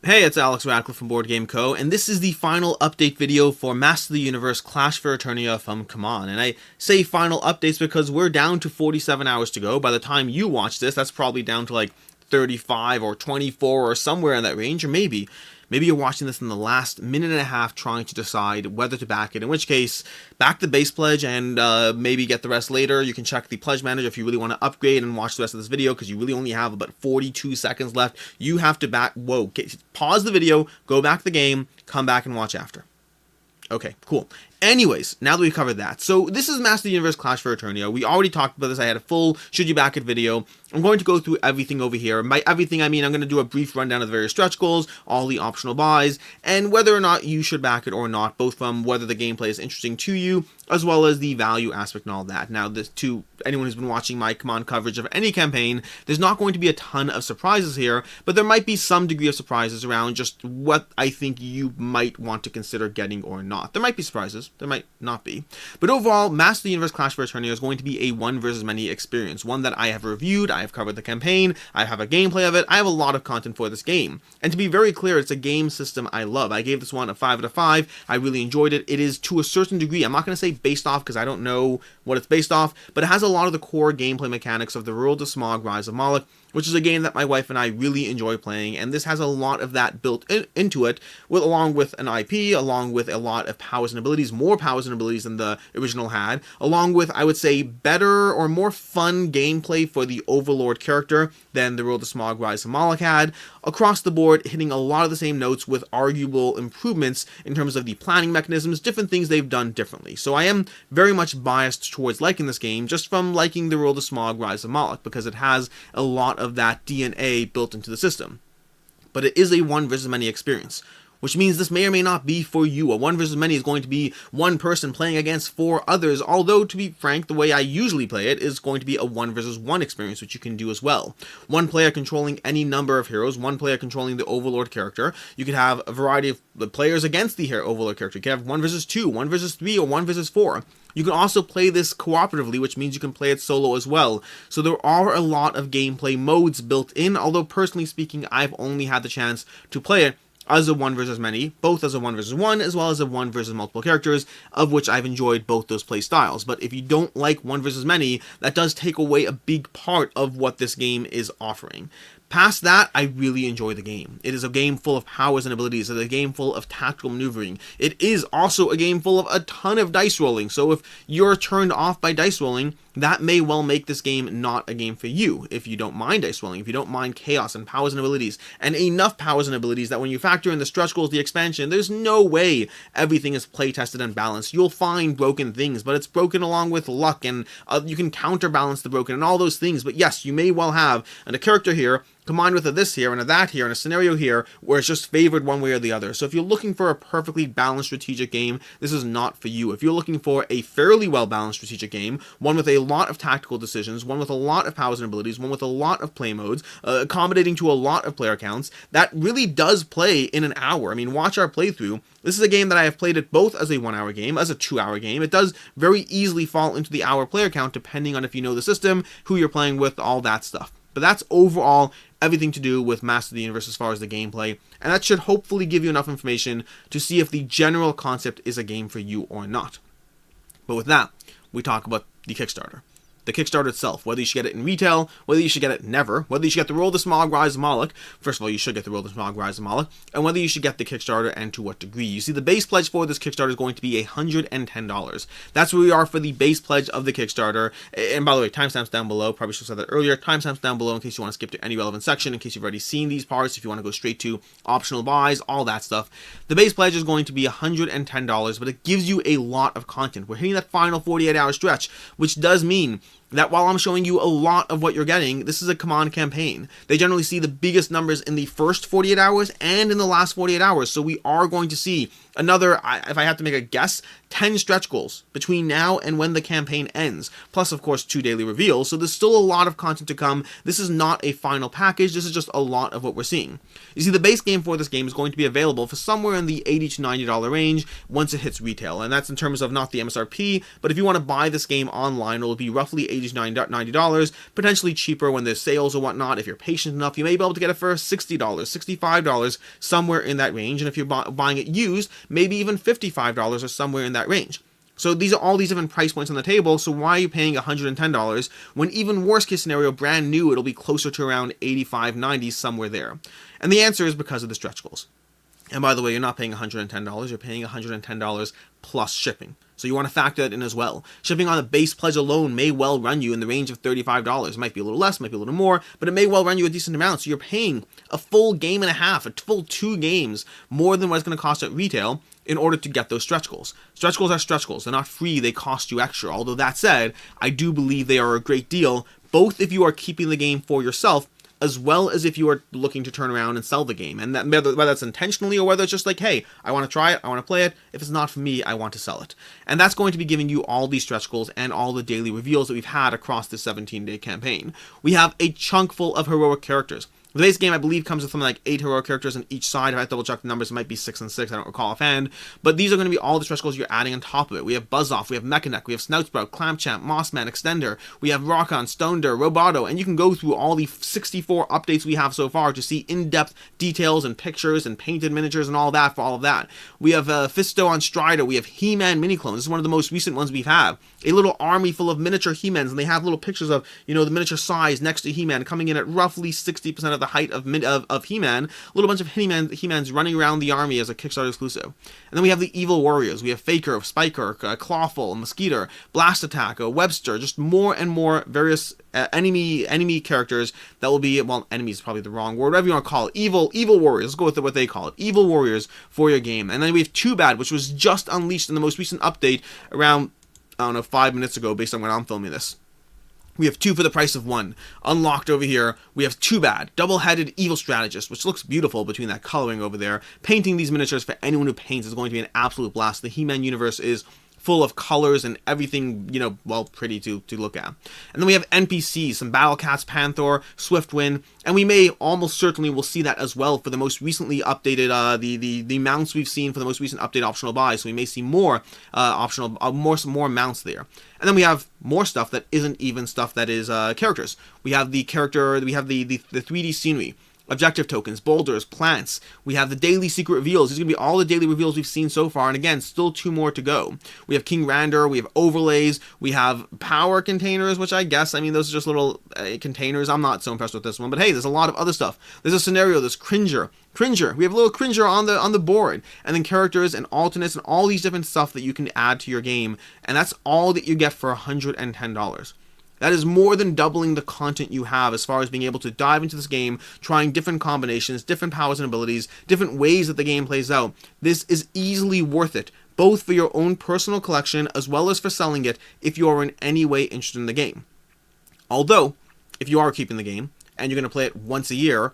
Hey, it's Alex Radcliffe from Board Game Co., and this is the final update video for Master of the Universe Clash for Eternia from CMON. And I say final updates because we're down to 47 hours to go. By the time you watch this, that's probably down to like 35 or 24 or somewhere in that range, or maybe you're watching this in the last minute and a half trying to decide whether to back it, in which case, back the base pledge and maybe get the rest later. You can check the pledge manager if you really want to upgrade and watch the rest of this video, because you really only have about 42 seconds left. You have to back, pause the video, go back the game, come back and watch after. Okay, cool. Anyways, now that we've covered that, so this is Master of the Universe Clash for Eternia. We already talked about this. I had a full Should You Back It video. I'm going to go through everything over here. By everything, I mean I'm going to do a brief rundown of the various stretch goals, all the optional buys, and whether or not you should back it or not, both from whether the gameplay is interesting to you, as well as the value aspect and all that. Now, this to anyone who's been watching my CMON coverage of any campaign, there's not going to be a ton of surprises here, but there might be some degree of surprises around just what I think you might want to consider getting or not. There might be surprises, there might not be. But overall, Master of the Universe Clash for Eternia is going to be a one versus many experience, one that I have reviewed, I have covered the campaign, I have a gameplay of it, I have a lot of content for this game. And to be very clear, it's a game system I love. I gave this one a 5 out of 5, I really enjoyed it. It is to a certain degree, I'm not going to say based off because I don't know what it's based off, but it has a lot of the core gameplay mechanics of the World of Smog, Rise of Moloch, which is a game that my wife and I really enjoy playing, and this has a lot of that built into it, along with an IP, along with a lot of powers and abilities, more powers and abilities than the original had, along with, I would say, better or more fun gameplay for the Overlord character than the World of Smog, Rise of Moloch had, across the board hitting a lot of the same notes with arguable improvements in terms of the planning mechanisms, different things they've done differently. So I am very much biased towards liking this game, just from liking the World of Smog, Rise of Moloch, because it has a lot of that DNA built into the system. But it is a one versus many experience, which means this may or may not be for you. A one versus many is going to be one person playing against 4 others, although to be frank, the way I usually play it is going to be a one versus one experience, which you can do as well. One player controlling any number of heroes, one player controlling the Overlord character. You could have a variety of players against the Overlord character. You could have 1 versus 2, 1 versus 3, or 1 versus 4. You can also play this cooperatively, which means you can play it solo as well. So there are a lot of gameplay modes built in, although personally speaking, I've only had the chance to play it as a one versus many, both as a one versus one, as well as a one versus multiple characters, of which I've enjoyed both those play styles. But if you don't like one versus many, that does take away a big part of what this game is offering. Past that, I really enjoy the game. It is a game full of powers and abilities. It is a game full of tactical maneuvering. It is also a game full of a ton of dice rolling. So if you're turned off by dice rolling, that may well make this game not a game for you. If you don't mind dice rolling, if you don't mind chaos and powers and abilities, and enough powers and abilities that when you factor in the stretch goals, the expansion, there's no way everything is play tested and balanced. You'll find broken things, but it's broken along with luck, and you can counterbalance the broken and all those things. But yes, you may well have a character here combined with a this here and a that here and a scenario here where it's just favored one way or the other. So if you're looking for a perfectly balanced strategic game, this is not for you. If you're looking for a fairly well balanced strategic game, one with a lot of tactical decisions, one with a lot of powers and abilities, one with a lot of play modes, accommodating to a lot of player counts, that really does play in an hour. I mean, watch our playthrough. This is a game that I have played it both as a 1 hour game, as a 2 hour game. It does very easily fall into the hour player count depending on if you know the system, who you're playing with, all that stuff. But that's overall everything to do with Master of the Universe as far as the gameplay, and that should hopefully give you enough information to see if the general concept is a game for you or not. But with that, we talk about the Kickstarter. The Kickstarter itself, whether you should get it in retail, whether you should get it never, whether you should get the World of Smog, Rise of Moloch. First of all, you should get the World of Smog, Rise of Moloch, and whether you should get the Kickstarter and to what degree. You see, the base pledge for this Kickstarter is going to be $110. That's where we are for the base pledge of the Kickstarter. And by the way, timestamps down below. Probably should have said that earlier. Timestamps down below in case you want to skip to any relevant section, in case you've already seen these parts, if you want to go straight to optional buys, all that stuff. The base pledge is going to be $110, but it gives you a lot of content. We're hitting that final 48-hour stretch, which does mean that while I'm showing you a lot of what you're getting, this is a CMON campaign. They generally see the biggest numbers in the first 48 hours and in the last 48 hours. So we are going to see another, if I have to make a guess, 10 stretch goals between now and when the campaign ends. Plus, of course, 2 daily reveals. So there's still a lot of content to come. This is not a final package. This is just a lot of what we're seeing. You see, the base game for this game is going to be available for somewhere in the $80 to $90 range once it hits retail. And that's in terms of not the MSRP, but if you want to buy this game online, it will be roughly $80 to $90, potentially cheaper when there's sales or whatnot. If you're patient enough, you may be able to get it for $60, $65, somewhere in that range. And if you're buying it used, maybe even $55 or somewhere in that range. So these are all these different price points on the table. So why are you paying $110 when even worst case scenario, brand new, it'll be closer to around $85, $90, somewhere there? And the answer is because of the stretch goals. And by the way, you're not paying $110, you're paying $110 plus shipping. So you want to factor that in as well. Shipping on the base pledge alone may well run you in the range of $35. It might be a little less, might be a little more, but it may well run you a decent amount. So you're paying a full game and a half, a full 2 games, more than what it's going to cost at retail in order to get those stretch goals. Stretch goals are stretch goals. They're not free, they cost you extra. Although that said, I do believe they are a great deal, both if you are keeping the game for yourself, as well as if you are looking to turn around and sell the game. And that, whether that's intentionally or whether it's just like, hey, I want to try it, I want to play it. If it's not for me, I want to sell it. And that's going to be giving you all these stretch goals and all the daily reveals that we've had across this 17-day campaign. We have a chunk full of heroic characters. The base game, I believe, comes with something like 8 heroic characters on each side. If I double check the numbers, it might be 6 and 6. I don't recall offhand. But these are going to be all the stretch goals you're adding on top of it. We have Buzzoff, we have Mechanic, we have Snoutsprout, Clampchamp, Mossman, Extender, we have Rockon, Stoneder, Roboto, and you can go through all the 64 updates we have so far to see in-depth details and pictures and painted miniatures and all that for all of that. We have Fisto on Strider, we have He-Man mini-clones. This is one of the most recent ones we've had. A little army full of miniature He-Mans, and they have little pictures of, the miniature size next to He-Man, coming in at roughly 60% of the height of He-Man, a little bunch of He-Mans running around the army as a Kickstarter exclusive. And then we have the Evil Warriors. We have Faker, Spiker, Clawful, Mosquito, Blast Attack, Webster, just more and more various enemy characters that will be, well, enemy is probably the wrong word, whatever you want to call it. Evil Warriors. Let's go with what they call it. Evil Warriors for your game. And then we have Too Bad, which was just unleashed in the most recent update around, 5 minutes ago, based on when I'm filming this. We have 2 for the price of 1. Unlocked over here, we have Too Bad, double-headed evil strategist, which looks beautiful between that coloring over there. Painting these miniatures for anyone who paints is going to be an absolute blast. The He-Man universe is full of colors and everything, pretty to look at. And then we have NPCs, some Battle Cats, Panther, Swiftwind, and we may almost certainly will see that as well for the most recently updated, the mounts we've seen for the most recent update optional buys. So we may see more more mounts there. And then we have more stuff that isn't even stuff that is characters. We have the 3D scenery, objective tokens, boulders, plants. We have the daily secret reveals. These are going to be all the daily reveals we've seen so far, and again, still 2 more to go. We have King Rander, we have overlays, we have power containers, which I guess, those are just little containers. I'm not so impressed with this one, but hey, there's a lot of other stuff. There's a scenario, there's Cringer. We have a little Cringer on the board, and then characters and alternates and all these different stuff that you can add to your game, and that's all that you get for $110. That is more than doubling the content you have as far as being able to dive into this game, trying different combinations, different powers and abilities, different ways that the game plays out. This is easily worth it, both for your own personal collection as well as for selling it if you are in any way interested in the game. Although, if you are keeping the game and you're going to play it once a year,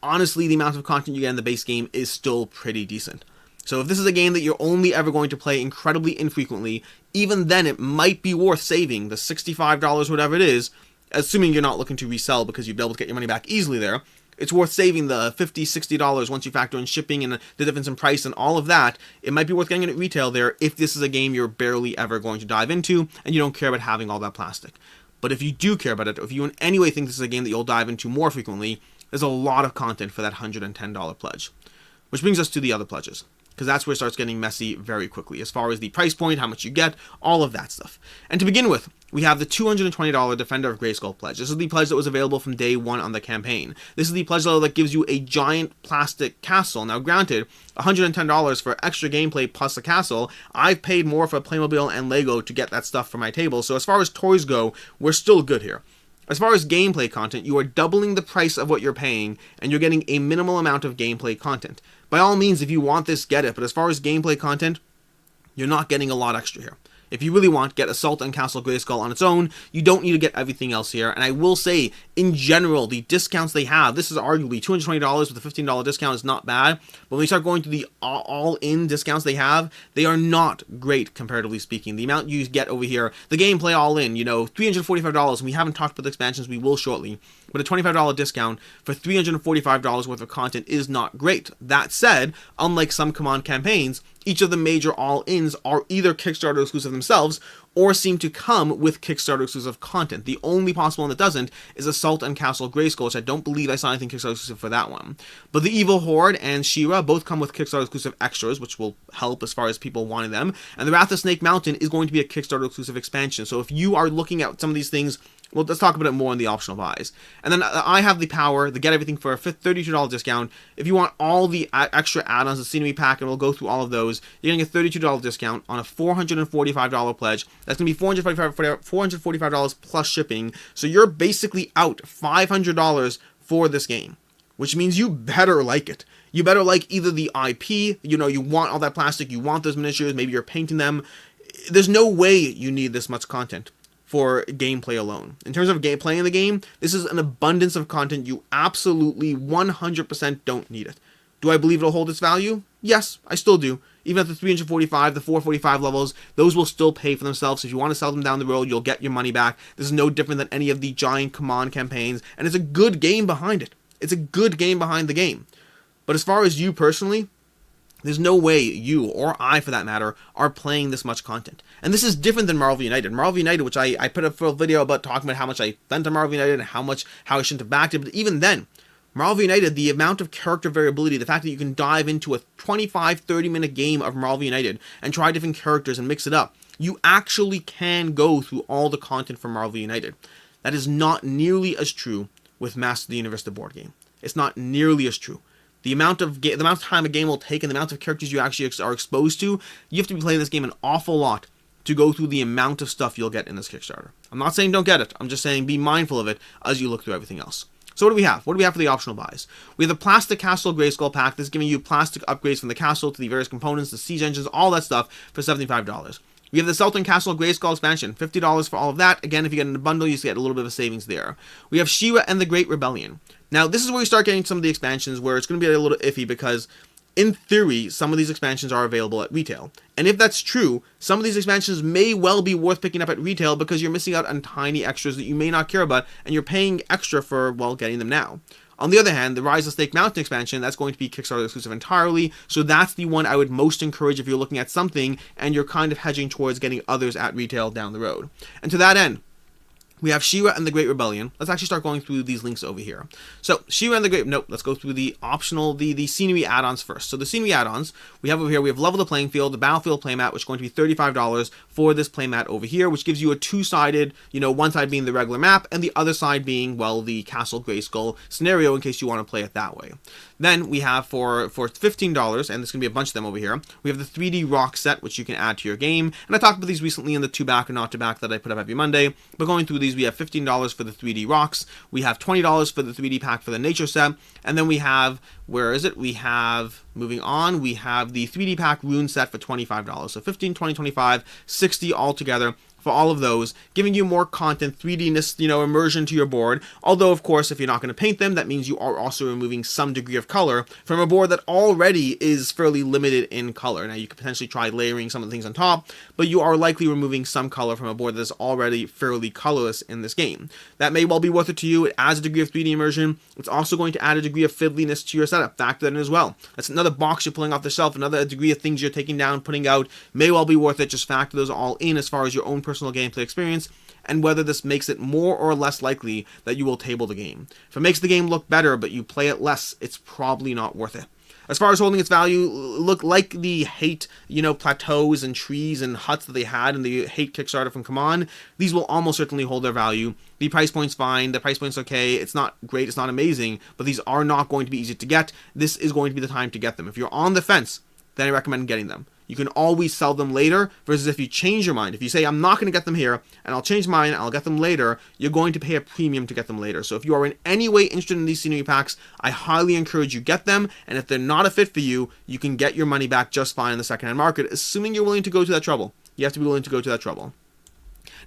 honestly, the amount of content you get in the base game is still pretty decent. So if this is a game that you're only ever going to play incredibly infrequently, even then it might be worth saving the $65, whatever it is, assuming you're not looking to resell because you'd be able to get your money back easily there. It's worth saving the $50, $60 once you factor in shipping and the difference in price and all of that. It might be worth getting it at retail there if this is a game you're barely ever going to dive into and you don't care about having all that plastic. But if you do care about it, if you in any way think this is a game that you'll dive into more frequently, there's a lot of content for that $110 pledge. Which brings us to the other pledges, because that's where it starts getting messy very quickly, as far as the price point, how much you get, all of that stuff. And to begin with, we have the $220 Defender of Grayskull pledge. This is the pledge that was available from day 1 on the campaign. This is the pledge level that gives you a giant plastic castle. Now granted, $110 for extra gameplay plus a castle. I've paid more for Playmobil and Lego to get that stuff for my table, so as far as toys go, we're still good here. As far as gameplay content, you are doubling the price of what you're paying, and you're getting a minimal amount of gameplay content. By all means, if you want this, get it, but as far as gameplay content, you're not getting a lot extra here. If you really want, get Assault on Castle Grayskull on its own. You don't need to get everything else here. And I will say, in general, the discounts they have, this is arguably $220 with a $15 discount is not bad. But when we start going to the all-in discounts they have, they are not great, comparatively speaking. The amount you get over here, the gameplay all-in, $345, and we haven't talked about the expansions, we will shortly. but a $25 discount for $345 worth of content is not great. That said, unlike some CMON campaigns, each of the major all-ins are either Kickstarter exclusive themselves or seem to come with Kickstarter exclusive content. The only possible one that doesn't is Assault on Castle Grayskull, which I don't believe I saw anything Kickstarter exclusive for that one. But the Evil Horde and She-Ra both come with Kickstarter exclusive extras, which will help as far as people wanting them. And the Wrath of Snake Mountain is going to be a Kickstarter exclusive expansion. So if you are looking at some of these things, well, let's talk about it more in the optional buys. And then I have the power to get everything for a $32 discount. If you want all the extra add-ons, the scenery pack, and we'll go through all of those, you're getting a $32 discount on a $445 pledge. That's going to be $445 plus shipping. So you're basically out $500 for this game, which means you better like it. You better like either the IP, you want all that plastic, you want those miniatures, maybe you're painting them. There's no way you need this much content for gameplay alone. In terms of playing the game, this is an abundance of content. You absolutely 100% don't need it. Do I believe it'll hold its value? Yes, I still do. Even at the 345, the 445 levels, those will still pay for themselves. If you want to sell them down the road, you'll get your money back. This is no different than any of the giant CMON campaigns, and it's a good game behind it. It's a good game behind the game. But as far as you personally, there's no way you, or I for that matter, are playing this much content. And this is different than Marvel United. Marvel United, which I put up for a video about talking about how much I spent on Marvel United and how I shouldn't have backed it. But even then, Marvel United, the amount of character variability, the fact that you can dive into a 25-30 minute game of Marvel United and try different characters and mix it up, you actually can go through all the content from Marvel United. That is not nearly as true with Master of the Universe, the board game. It's not nearly as true. The amount of time a game will take and the amount of characters you actually are exposed to, you have to be playing this game an awful lot to go through the amount of stuff you'll get in this Kickstarter. I'm not saying don't get it. I'm just saying be mindful of it as you look through everything else. So what do we have? What do we have for the optional buys? We have the Plastic Castle Grayskull pack. This is giving you plastic upgrades from the castle to the various components, the siege engines, all that stuff for $75. We have the Sultan Castle Grayskull expansion, $50 for all of that. Again, if you get in a bundle, you get a little bit of a savings there. We have She-Ra and the Great Rebellion. Now, this is where you start getting some of the expansions where it's going to be a little iffy because, in theory, some of these expansions are available at retail. And if that's true, some of these expansions may well be worth picking up at retail because you're missing out on tiny extras that you may not care about, and you're paying extra for, well, getting them now. On the other hand, the Rise of Snake Mountain expansion, that's going to be Kickstarter exclusive entirely, so that's the one I would most encourage if you're looking at something and you're kind of hedging towards getting others at retail down the road. And to that end, we have She-Ra and the Great Rebellion. Let's actually start going through these links over here. So, She-Ra and the Great... Nope, let's go through the optional, the scenery add-ons first. So, the scenery add-ons, we have over here, we have Level the Playing Field, the Battlefield playmat, which is going to be $35 for this playmat over here, which gives you a two-sided, one side being the regular map, and the other side being, well, the Castle Grayskull scenario, in case you want to play it that way. Then, we have for $15, and there's going to be a bunch of them over here, we have the 3D rock set, which you can add to your game. And I talked about these recently in the to back or not to back that I put up every Monday. But going through these, we have $15 for the 3D rocks, we have $20 for the 3D pack for the nature set, and then we have, where is it? We have, moving on, we have the 3D pack rune set for $25. So 15, 20, 25, 60 altogether for all of those, giving you more content, 3D-ness, immersion to your board. Although, of course, if you're not going to paint them, that means you are also removing some degree of color from a board that already is fairly limited in color. Now, you could potentially try layering some of the things on top, but you are likely removing some color from a board that is already fairly colorless in this game. That may well be worth it to you. It adds a degree of 3D immersion. It's also going to add a degree of fiddliness to your setup. Factor that in as well. That's another box you're pulling off the shelf, another degree of things you're taking down, putting out. May well be worth it. Just factor those all in as far as your own personal gameplay experience and whether this makes it more or less likely that you will table the game. If it makes the game look better but you play it less, it's probably not worth it. As far as holding its value, look like the hate, plateaus and trees and huts that they had in the hate Kickstarter from CMON, these will almost certainly hold their value. The price point's fine, the price point's okay, it's not great, it's not amazing, but these are not going to be easy to get. This is going to be the time to get them. If you're on the fence, then I recommend getting them. You can always sell them later, versus if you change your mind. If you say, I'm not going to get them here, and I'll change mine, and I'll get them later, you're going to pay a premium to get them later. So if you are in any way interested in these scenery packs, I highly encourage you get them, and if they're not a fit for you, you can get your money back just fine in the secondhand market, assuming you're willing to go to that trouble. You have to be willing to go to that trouble.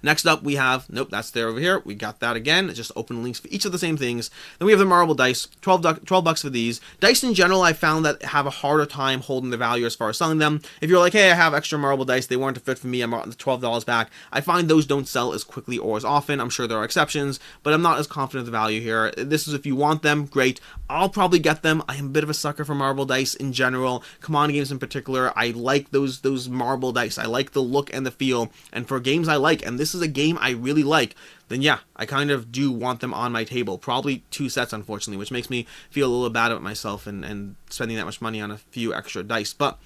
Next up, we have, nope, that's there over here. We got that again. It's just open links for each of the same things. Then we have the marble dice, 12 bucks for these. Dice in general, I found that have a harder time holding the value as far as selling them. If you're like, hey, I have extra marble dice, they weren't a fit for me, I'm the $12 back, I find those don't sell as quickly or as often. I'm sure there are exceptions, but I'm not as confident of the value here. This is if you want them, great. I'll probably get them. I am a bit of a sucker for marble dice in general. CMON games in particular, I like those marble dice. I like the look and the feel, and for games I like, and this is a game I really like, then yeah, I kind of do want them on my table. Probably 2 sets, unfortunately, which makes me feel a little bad about myself and spending that much money on a few extra dice, but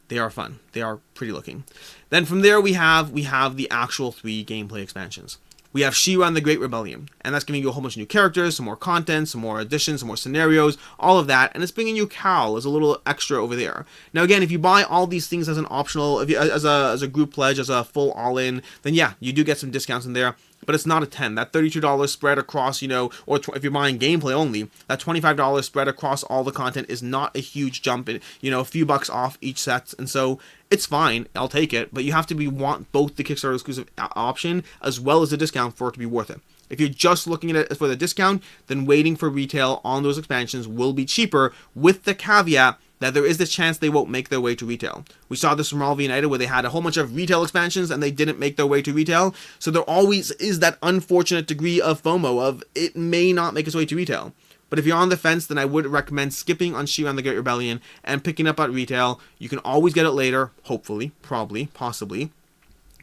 they are fun. They are pretty looking. Then from there we have the actual 3 gameplay expansions. We have She-Ra and the Great Rebellion, and that's giving you a whole bunch of new characters, some more content, some more additions, some more scenarios, all of that, and it's bringing you Cal as a little extra over there. Now again, if you buy all these things as an optional, as a group pledge, as a full all-in, then yeah, you do get some discounts in there, but it's not a 10. That $32 spread across, or if you're buying gameplay only, that $25 spread across all the content is not a huge jump in, a few bucks off each set, and so it's fine, I'll take it, but you have to want both the Kickstarter exclusive option as well as the discount for it to be worth it. If you're just looking at it for the discount, then waiting for retail on those expansions will be cheaper, with the caveat that there is the chance they won't make their way to retail. We saw this from Marvel United, where they had a whole bunch of retail expansions and they didn't make their way to retail, so there always is that unfortunate degree of FOMO of it may not make its way to retail. But if you're on the fence, then I would recommend skipping on She-Ra and the Great Rebellion and picking up at retail. You can always get it later, hopefully, probably, possibly.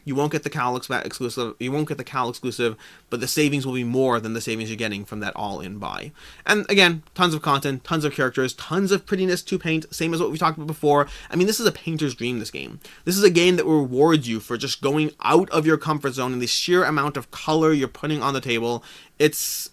You won't get the Cal exclusive. You won't get the Cal exclusive, but the savings will be more than the savings you're getting from that all-in buy. And again, tons of content, tons of characters, tons of prettiness to paint. Same as what we talked about before. I mean, this is a painter's dream. This game. This is a game that rewards you for just going out of your comfort zone and the sheer amount of color you're putting on the table.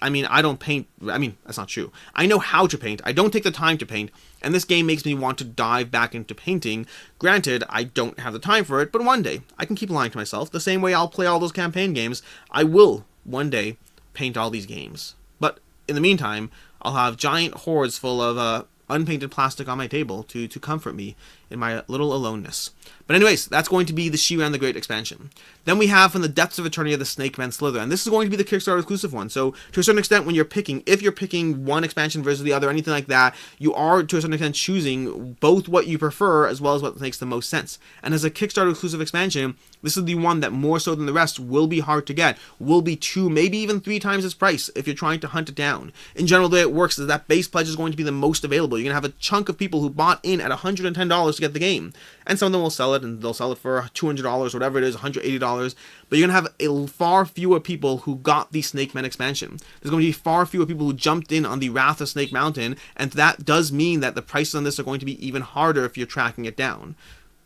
I mean, I don't paint. I mean, that's not true. I know how to paint. I don't take the time to paint. And this game makes me want to dive back into painting. Granted, I don't have the time for it, but one day, I can keep lying to myself. The same way I'll play all those campaign games, I will, one day, paint all these games. But in the meantime, I'll have giant hordes full of unpainted plastic on my table to comfort me in my little aloneness. But anyways, that's going to be the She-Ra and the Great expansion. Then we have From the Depths of Eternia, the Snake Man Slither, and this is going to be the Kickstarter exclusive one. So to a certain extent, when you're picking, if you're picking one expansion versus the other, anything like that, you are to a certain extent choosing both what you prefer as well as what makes the most sense. And as a Kickstarter exclusive expansion, this is the one that more so than the rest will be hard to get, will be 2, maybe even 3 times its price if you're trying to hunt it down. In general, the way it works is that base pledge is going to be the most available. You're going to have a chunk of people who bought in at $110 to get the game, and some of them will sell it, and they'll sell it for $200, whatever it is, $180, but you're going to have far fewer people who got the Snake Man expansion. There's going to be far fewer people who jumped in on the Wrath of Snake Mountain, and that does mean that the prices on this are going to be even harder if you're tracking it down.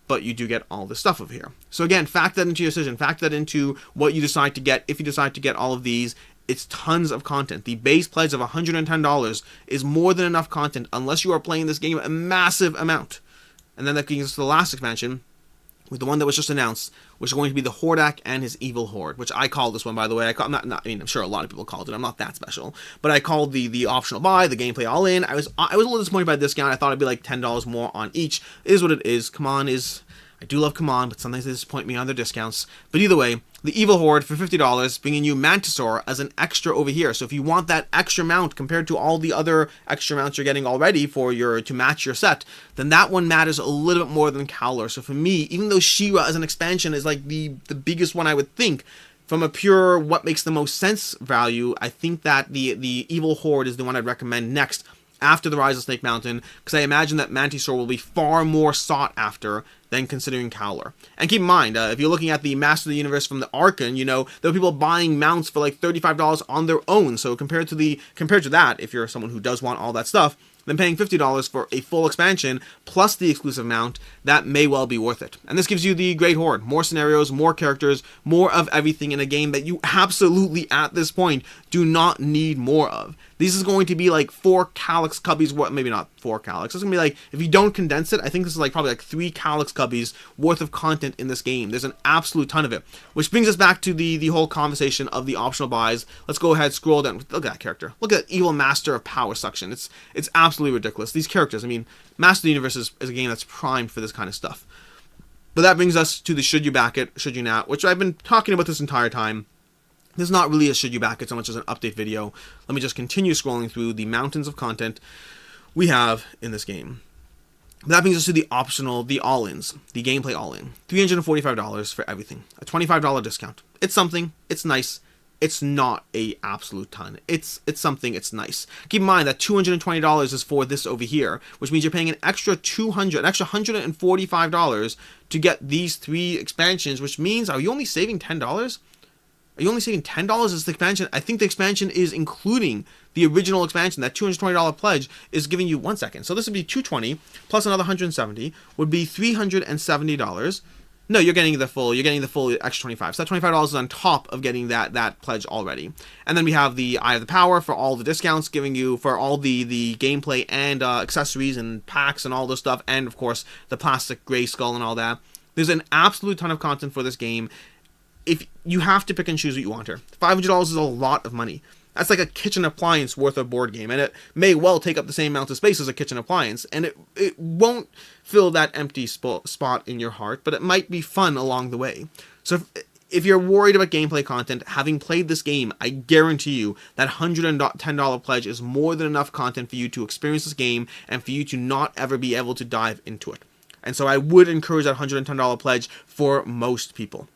But you do get all this stuff over here. So again, factor that into your decision. Factor that into what you decide to get. If you decide to get all of these, it's tons of content. The base pledge of $110 is more than enough content unless you are playing this game a massive amount. And then that brings us to the last expansion, with the one that was just announced, which is going to be the Hordak and his Evil Horde, which I called this one, by the way. I mean, I'm sure a lot of people called it. I'm not that special, but I called the optional buy, the gameplay all in. I was a little disappointed by the discount. I thought it'd be like $10 more on each. It is what it is. CMON is. I do love CMON, but sometimes they disappoint me on their discounts. But either way, the Evil Horde for $50, bringing you Mantisaur as an extra over here. So if you want that extra mount compared to all the other extra mounts you're getting already to match your set, then that one matters a little bit more than Cowler. So for me, even though She-Ra as an expansion is like the biggest one I would think, from a pure what makes the most sense value, I think that the Evil Horde is the one I'd recommend next after the Rise of Snake Mountain, because I imagine that Mantisaur will be far more sought after than considering Cowler. And keep in mind, if you're looking at the Master of the Universe from the Archon, there are people buying mounts for like $35 on their own. So compared to that, if you're someone who does want all that stuff, then paying $50 for a full expansion plus the exclusive mount, that may well be worth it. And this gives you the Great Horde, more scenarios, more characters, more of everything in a game that you absolutely, at this point, do not need more of. This is going to be like 4 Calyx Cubbies, maybe not 4 Calyx. It's going to be like, if you don't condense it, I think this is like probably like 3 Calyx Cubbies worth of content in this game. There's an absolute ton of it. Which brings us back to the whole conversation of the optional buys. Let's go ahead, scroll down. Look at that character. Look at that Evil Master of Power Suction. It's absolutely ridiculous. These characters, I mean, Master of the Universe is a game that's primed for this kind of stuff. But that brings us to the should you back it, should you not, which I've been talking about this entire time. This is not really a should you back it so much as an update video. Let me just continue scrolling through the mountains of content we have in this game. That brings us to the optional, the all-ins, the gameplay all-in. $345 for everything. A $25 discount. It's something. It's nice. It's not a absolute ton. It's something. It's nice. Keep in mind that $220 is for this over here, which means you're paying an extra $145 to get these 3 expansions, which means, are you only saving $10? Are you only saving $10 as the expansion? I think the expansion is including the original expansion. That $220 pledge is giving you 1 second. So this would be $220 plus another $170 would be $370. No, you're getting the full extra 25. So that $25 is on top of getting that pledge already. And then we have the Eye of the Power for all the discounts, giving you for all the gameplay and accessories and packs and all this stuff, and of course the plastic gray skull and all that. There's an absolute ton of content for this game. If you have to pick and choose what you want here. $500 is a lot of money. That's like a kitchen appliance worth of board game, and it may well take up the same amount of space as a kitchen appliance, and it won't fill that empty spot in your heart, but it might be fun along the way. So if you're worried about gameplay content, having played this game, I guarantee you that $110 pledge is more than enough content for you to experience this game and for you to not ever be able to dive into it. And so I would encourage that $110 pledge for most people.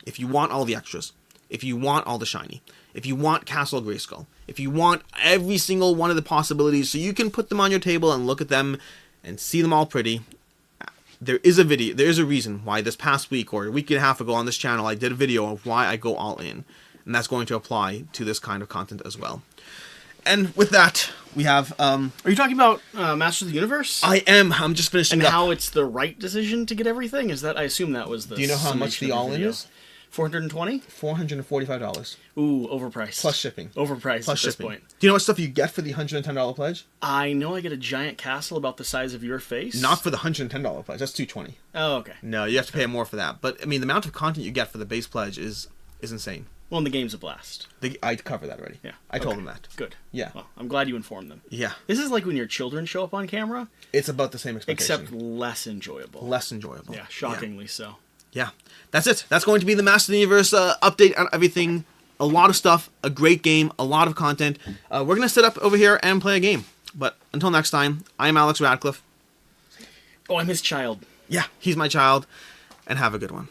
If you want all the extras, if you want all the shiny, if you want Castle Grayskull, if you want every single one of the possibilities so you can put them on your table and look at them and see them all pretty, there is a reason why this past week or a week and a half ago on this channel I did a video of why I go all in, and that's going to apply to this kind of content as well. And with that, we have... Are you talking about Masters of the Universe? I am. I'm just finishing and up. how it's the right decision to get everything? Is that... I assume that was the... Do you know how much the all-in is? $420? $445. Ooh, overpriced. Plus shipping. Overpriced Plus at shipping. this point. Do you know what stuff you get for the $110 pledge? I know I get a giant castle about the size of your face. Not for the $110 pledge. That's $220. Oh, okay. No, you have to pay more for that. But, I mean, the amount of content you get for the base pledge is insane. Well, and the game's a blast. I covered that already. Yeah. I told them that. Good. Yeah. Well, I'm glad you informed them. Yeah. This is like when your children show up on camera. It's about the same expectation. Except less enjoyable. Less enjoyable. Yeah, shockingly so. Yeah. That's it. That's going to be the Master of the Universe update on everything. A lot of stuff. A great game. A lot of content. We're going to sit up over here and play a game. But until next time, I'm Alex Radcliffe. Oh, I'm his child. Yeah, he's my child. And have a good one.